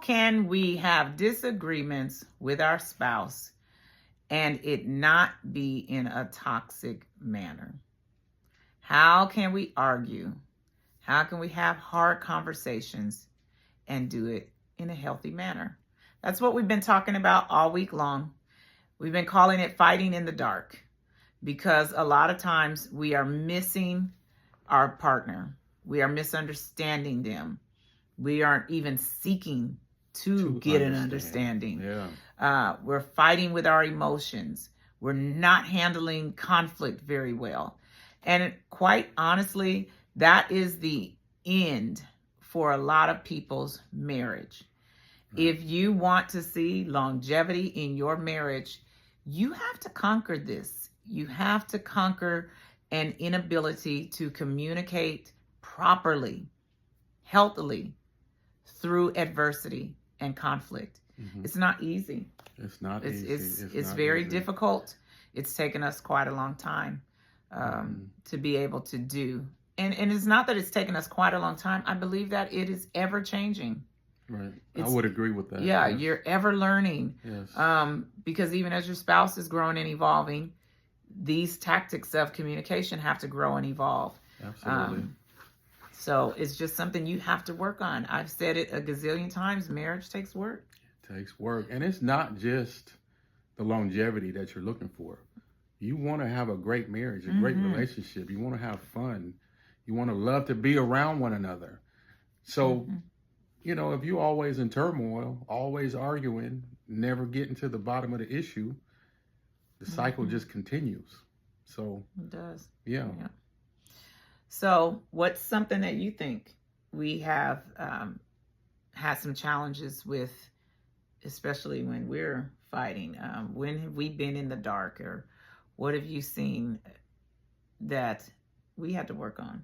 can we have disagreements with our spouse and it not be in a toxic manner? How can we argue? How can we have hard conversations and do it in a healthy manner? That's what we've been talking about all week long. We've been calling it fighting in the dark, because a lot of times we are missing our partner. We are misunderstanding them. We aren't even seeking to get an understanding. We're fighting with our emotions. We're not handling conflict very well. And quite honestly, that is the end for a lot of people's marriage. Right. If you want to see longevity in your marriage, you have to conquer this. You have to conquer an inability to communicate properly, healthily, through adversity and conflict. Mm-hmm. It's not easy. It's not easy. It's very difficult. It's taken us quite a long time to be able to do. And it's not that it's taken us quite a long time. I believe that it is ever changing. Right. I would agree with that. Yeah, yes. You're ever learning. Yes. Because even as your spouse is growing and evolving, these tactics of communication have to grow and evolve. Absolutely. So it's just something you have to work on. I've said it a gazillion times. Marriage takes work. It takes work. And it's not just the longevity that you're looking for. You want to have a great marriage, a great relationship. You want to have fun. You want to love to be around one another. So, you know, if you're always in turmoil, always arguing, never getting to the bottom of the issue, the cycle just continues. So it does. Yeah. So what's something that you think we have had some challenges with, especially when we're fighting? When have we been in the dark, or what have you seen that we had to work on?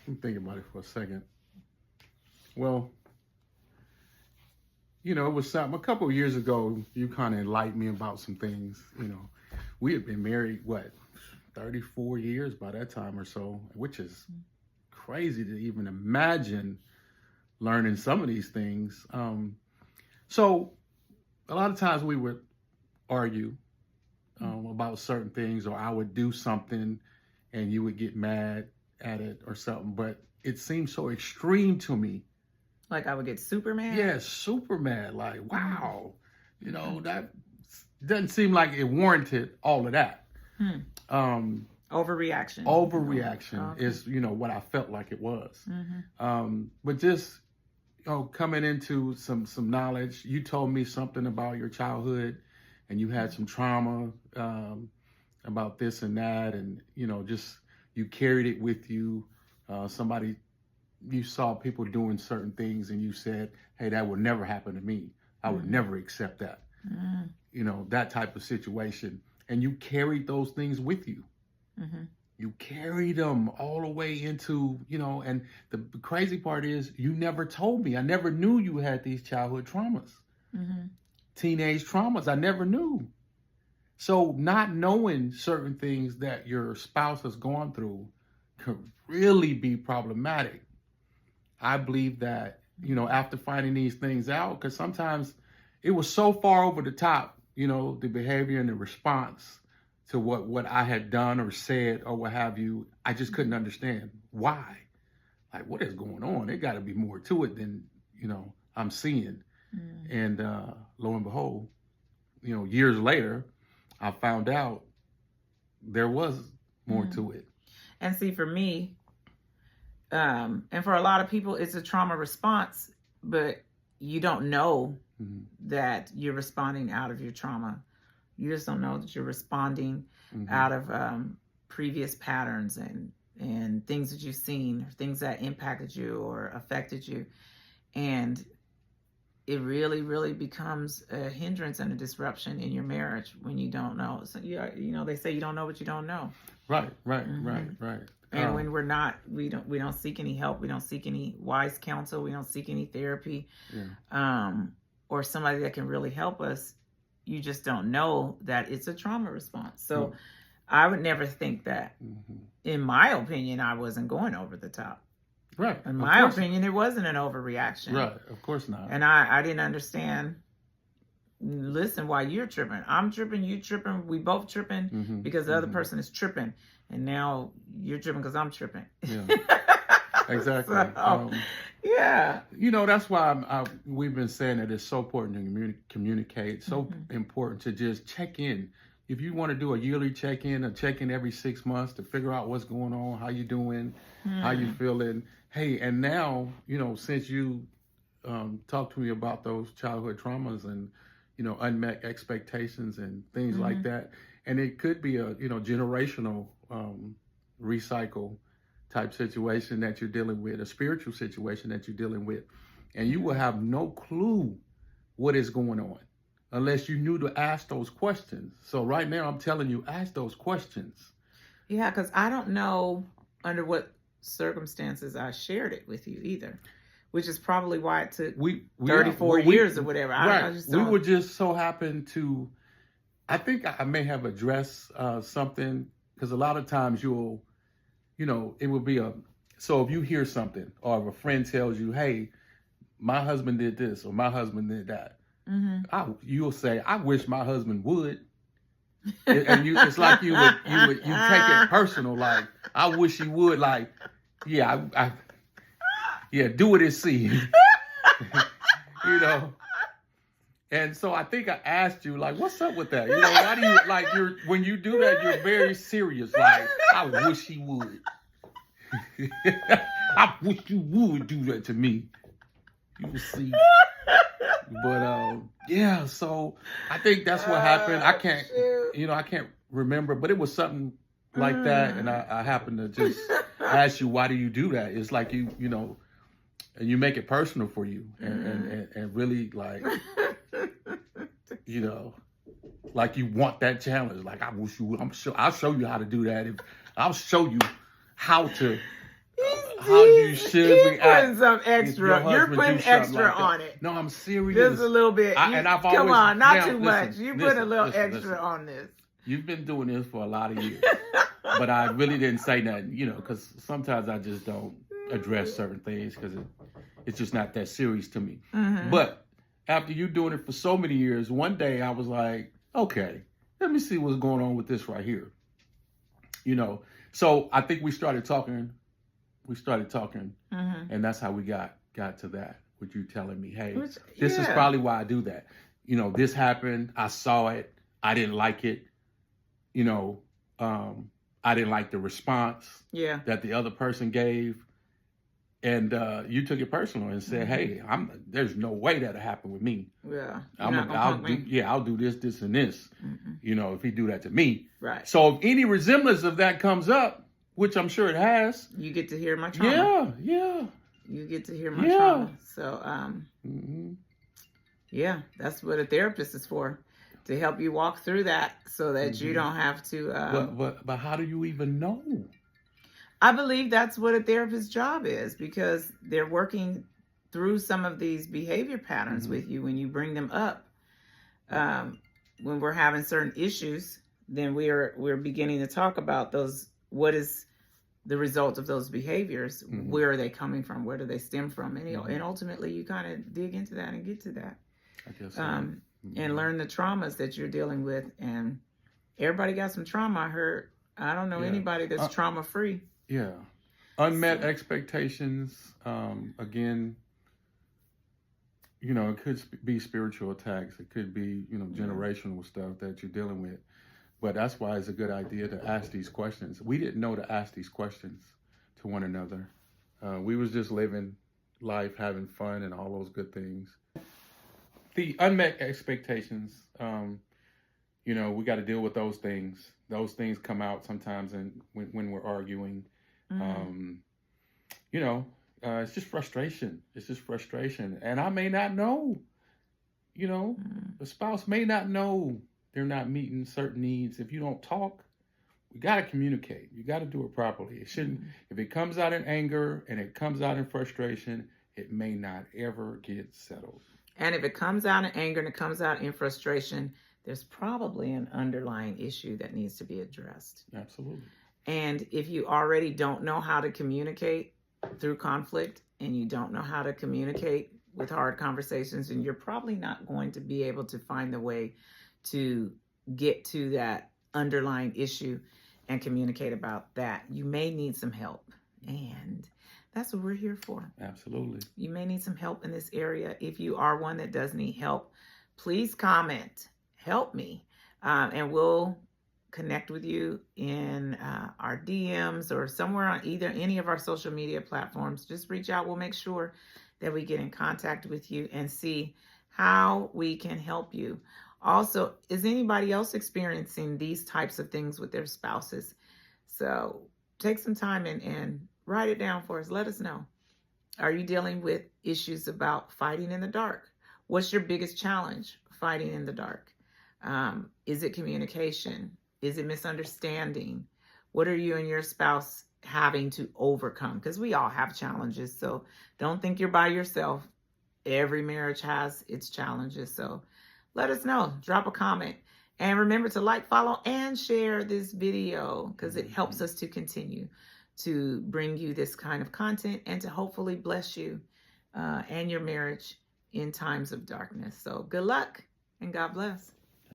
Let me think about it for a second. Well, you know, it was something a couple of years ago, you kind of enlightened me about some things. You know, we had been married, 34 years by that time or so, which is crazy to even imagine learning some of these things. So a lot of times we would argue about certain things, or I would do something and you would get mad at it or something, but it seemed so extreme to me. Like I would get super mad? Yeah, super mad. Like, wow, you know, that doesn't seem like it warranted all of that. Overreaction. Overreaction is, you know, what I felt like it was. But just, you know, coming into some knowledge, you told me something about your childhood and you had some trauma about this and that, and, you know, just you carried it with you. You saw people doing certain things and you said, hey, that would never happen to me. I would never accept that. You know, that type of situation. And you carried those things with you. You carried them all the way into, you know, and the crazy part is you never told me. I never knew you had these childhood traumas, teenage traumas. I never knew. So not knowing certain things that your spouse has gone through could really be problematic. I believe that, you know, after finding these things out, because sometimes it was so far over the top, you know, the behavior and the response to what I had done or said or what have you, I just couldn't understand why. Like, what is going on? There got to be more to it than, you know, I'm seeing. And lo and behold, you know, years later, I found out there was more to it. And see, for me, and for a lot of people, it's a trauma response, but you don't know that you're responding out of your trauma. You just don't know that you're responding out of previous patterns and things that you've seen, things that impacted you or affected you. And it really, really becomes a hindrance and a disruption in your marriage when you don't know. So, you know, they say you don't know what you don't know. Right. And when we don't seek any help. We don't seek any wise counsel. We don't seek any therapy, or somebody that can really help us. You just don't know that it's a trauma response. So I would never think that, in my opinion, I wasn't going over the top. Right. In my opinion, it wasn't an overreaction. Right. Of course not. And I didn't understand. Listen, why you're tripping? I'm tripping. You tripping? We both tripping because the other person is tripping, and now you're tripping because I'm tripping. Yeah. Exactly. So, yeah. You know, that's why we've been saying that it's so important to communicate. So important to just check in. If you want to do a yearly check-in, a check-in every 6 months to figure out what's going on, how you doing, how you feeling. Hey, and now, you know, since you talked to me about those childhood traumas and, you know, unmet expectations and things like that, and it could be a, you know, generational recycle type situation that you're dealing with, a spiritual situation that you're dealing with, and you will have no clue what is going on unless you knew to ask those questions. So right now I'm telling you, ask those questions. Yeah, because I don't know under what circumstances I shared it with you either, which is probably why it took 34 years or whatever. Right. We were just so happened to, I think I may have addressed something, because a lot of times you'll, you know, it will be so if you hear something or if a friend tells you, hey, my husband did this or my husband did that, you'll say, I wish my husband would. And it's like you take it personal, like, I wish he would, like, yeah, do it and see. You know. And so I think I asked you, like, what's up with that? You know, why do you, like, when you do that, you're very serious. Like, I wish he would. I wish you would do that to me. You will see. But, yeah, so I think that's what happened. I can't remember, but it was something like that. And I happened to just ask you, why do you do that? It's like you know, and you make it personal for you and really, like, you know, like you want that challenge. Like, I wish you would. I'll show you how to do that. I'll show you how you should react. Putting some extra. You're putting extra on it. No, I'm serious. Just a little bit. Come on, not too much. You put a little extra on this. You've been doing this for a lot of years, but I really didn't say nothing, you know, because sometimes I just don't address certain things because it's just not that serious to me. But after you doing it for so many years, one day I was like, okay, let me see what's going on with this right here. You know, so I think we started talking, and that's how we got to that, with you telling me, hey, this is probably why I do that. You know, this happened, I saw it, I didn't like it, you know, I didn't like the response that the other person gave. And you took it personal and said, hey, there's no way that'll happen with me. Yeah. I'll do this, and this, you know, if he do that to me. Right. So if any resemblance of that comes up, which I'm sure it has. You get to hear my trauma. Yeah. You get to hear my trauma. So, yeah, that's what a therapist is for. To help you walk through that so that you don't have to... But how do you even know? I believe that's what a therapist's job is, because they're working through some of these behavior patterns with you when you bring them up. When we're having certain issues, then we're beginning to talk about those. What is the result of those behaviors? Where are they coming from? Where do they stem from? And ultimately, you kind of dig into that and get to that. I guess so. And learn the traumas that you're dealing with. And everybody got some trauma. I don't know anybody that's trauma free. Yeah. Unmet expectations. Again, you know, it could be spiritual attacks. It could be, you know, generational stuff that you're dealing with. But that's why it's a good idea to ask these questions. We didn't know to ask these questions to one another. We was just living life, having fun, and all those good things. The unmet expectations, you know, we got to deal with those things. Those things come out sometimes when we're arguing. You know, it's just frustration. And I may not know, you know, the spouse may not know they're not meeting certain needs. If you don't talk, we got to communicate. You got to do it properly. It shouldn't, if it comes out in anger and it comes out in frustration, it may not ever get settled. And if it comes out in anger and it comes out in frustration, there's probably an underlying issue that needs to be addressed. Absolutely. And if you already don't know how to communicate, through conflict and you don't know how to communicate with hard conversations, and you're probably not going to be able to find the way to get to that underlying issue and communicate about that, you may need some help. And that's what we're here for. Absolutely. You may need some help in this area. If you are one that does need help, please comment, help me, and we'll connect with you in our DMs or somewhere on either any of our social media platforms. Just reach out. We'll make sure that we get in contact with you and see how we can help you. Also, is anybody else experiencing these types of things with their spouses? So take some time and write it down for us. Let us know. Are you dealing with issues about fighting in the dark? What's your biggest challenge fighting in the dark? Is it communication? Is it misunderstanding? What are you and your spouse having to overcome? Because we all have challenges. So don't think you're by yourself. Every marriage has its challenges. So let us know. Drop a comment. And remember to like, follow, and share this video because it helps us to continue to bring you this kind of content and to hopefully bless you and your marriage in times of darkness. So good luck and God bless.